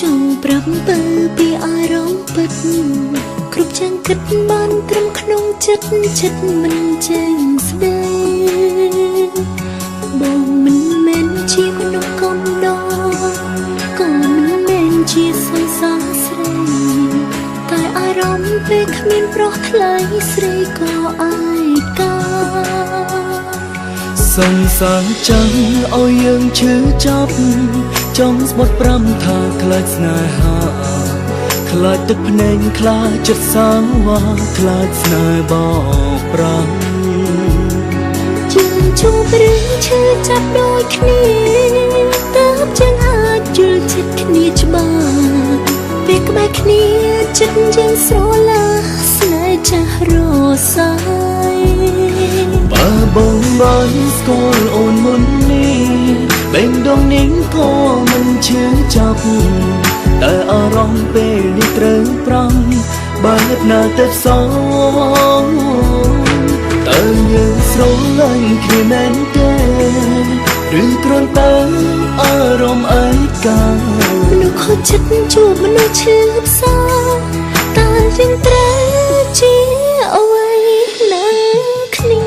ចង់ប្រាប់ទៅពីអារម្មណ៍ពិតគ្រប់យ៉ាងគិតបានត្រឹមក្នុងចិត្តមិនចេញស្ដីបងមិនមែនជាមនុស្សកំដរក៏មិនមែនជាសង្សារស្រីតែអារម្មណ៍ពេលគ្មានប្រុសថ្លៃស្រីក៏អាយកាសង្សារចឹងឲ្យយើងឈឺចាប់ចង់ស្បត់ប្រាំថាខ្លាចស្នេហាខ្លាចទឹកភ្នែកខ្លាចចិត្តសាវ៉ាខ្លាចស្នេហ៍បោកប្រាំយើងជួបរឿងឈឺចាប់ដូចគ្នាតើបចឹងអាចយល់ចិត្តគ្នាច្បាស់ពេលក្បែរគ្នាចិត្តយើងស្រឡាស្នេហ៍ចាស់រសាយបើបងបានស្គាល់អូនមុននេះបេងដងនេះក៏មិនឈឺចាប់តែអារម្មណ៍ពេលនេះត្រូវប្រាំបែបណាទៅសងតើយើងស្រឡាញ់គ្នាមែនទេឬគ្រាន់តែអារម្មណ៍ឯកាមនុស្សខូចចិត្តជួបមនុស្សឈឺផ្សាតើយើងត្រូវជាអ្វីណាគ្នា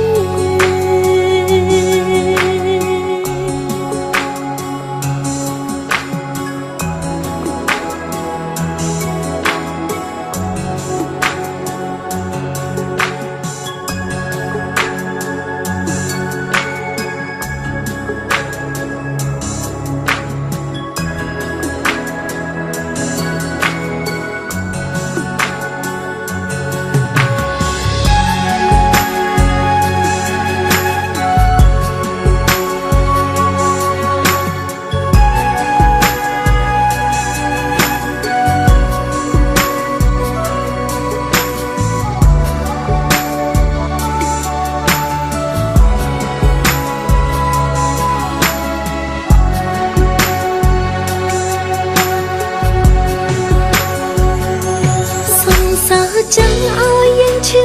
ចាំឲ្យយើងឈឺ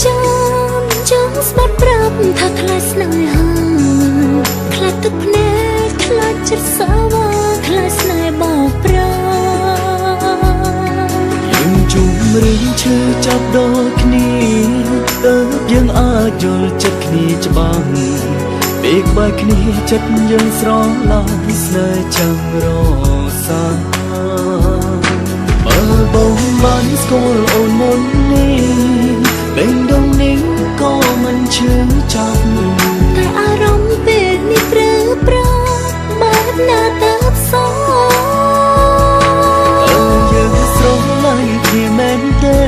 ចាំចង់ស្បត់ប្រាប់ថាខ្លាចស្នេហាខ្លាចទឹកភ្នែកខ្លាចចិត្តសាវ៉ាខ្លាចស្នេហ៍បោកប្រាយើងជុំរឿងឈឺចាប់ដូចគ្នាតើយើងអាចយល់ចិត្តគ្នាច្បាស់ពេលក្បែរគ្នាចិត្តយើងស្រឡាញ់ស្នេហ៍ចាំរសាបើបងបានស្គាល់អូនមុននេះបេងដងនេះក៏មិនឈឺចាប់តែអារម្មណ៍ពេលនេះព្រឺប្រាបែបណាទៅផ្សងតើយើងស្រឡាញ់គ្នាមែនទេ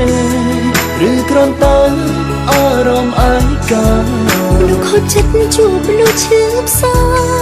ឬគ្រាន់តែអារម្មណ៍ឯកាមនុស្សខូចចិត្តជួបមនុស្សឈឺផ្សា